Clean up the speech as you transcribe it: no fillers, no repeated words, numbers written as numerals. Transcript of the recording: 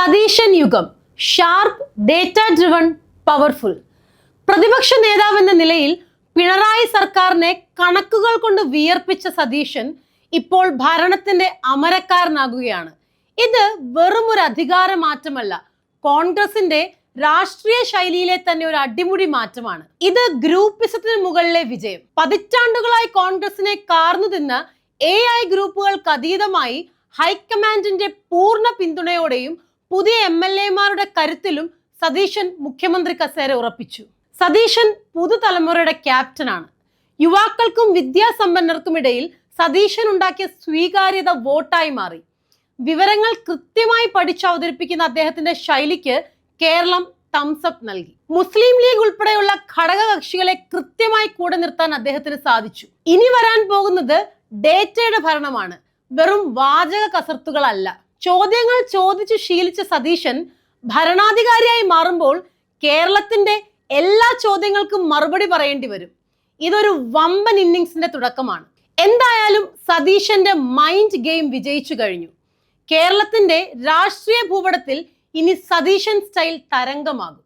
സതീശൻ യുഗം sharp, data driven, powerful. പ്രതിപക്ഷ നേതാവെന്ന നിലയിൽ പിണറായി സർക്കാരിനെ കണക്കുകൾ കൊണ്ട് വിയർപ്പിച്ച സതീശൻ ഇപ്പോൾ ഭരണത്തിന്റെ അമരക്കാരനാകുകയാണ്. ഇത് വെറും ഒരു അധികാര മാറ്റമല്ല, കോൺഗ്രസിന്റെ രാഷ്ട്രീയ ശൈലിയിലെ തന്നെ ഒരു അടിമുടി മാറ്റമാണ്. ഇത് ഗ്രൂപ്പിസത്തിന് മുകളിലെ വിജയം. പതിറ്റാണ്ടുകളായി കോൺഗ്രസിനെ കാർന്നു തിന്ന AI ഗ്രൂപ്പുകൾക്ക് അതീതമായി ഹൈക്കമാൻഡിന്റെ പൂർണ്ണ പിന്തുണയോടെയും പുതിയ MLA-മാരുടെ കരുത്തിലും സതീശൻ മുഖ്യമന്ത്രി കസേര ഉറപ്പിച്ചു. സതീശൻ പുതുതലമുറയുടെ ക്യാപ്റ്റനാണ്. യുവാക്കൾക്കും വിദ്യാസമ്പന്നർക്കുമിടയിൽ സതീശൻ ഉണ്ടാക്കിയ സ്വീകാര്യത വോട്ടായി മാറി. വിവരങ്ങൾ കൃത്യമായി പഠിച്ചവതരിപ്പിക്കുന്ന അദ്ദേഹത്തിന്റെ ശൈലിക്ക് കേരളം തംസപ്പ് നൽകി. മുസ്ലിം ലീഗ് ഉൾപ്പെടെയുള്ള ഘടകകക്ഷികളെ കൃത്യമായി കൂടെ നിർത്താൻ അദ്ദേഹത്തിന് സാധിച്ചു. ഇനി വരാൻ പോകുന്നത് ഡേറ്റയുടെ ഭരണമാണ്, വെറും വാചക കസർത്തുകളല്ല. ചോദ്യങ്ങൾ ചോദിച്ചു ശീലിച്ച സതീശൻ ഭരണാധികാരിയായി മാറുമ്പോൾ കേരളത്തിന്റെ എല്ലാ ചോദ്യങ്ങൾക്കും മറുപടി പറയേണ്ടി വരും. ഇതൊരു വമ്പൻ ഇന്നിങ്സിന്റെ തുടക്കമാണ്. എന്തായാലും സതീശന്റെ മൈൻഡ് ഗെയിം വിജയിച്ചു കഴിഞ്ഞു. കേരളത്തിന്റെ രാഷ്ട്രീയ ഭൂപടത്തിൽ ഇനി സതീശൻ സ്റ്റൈൽ തരംഗമാകും.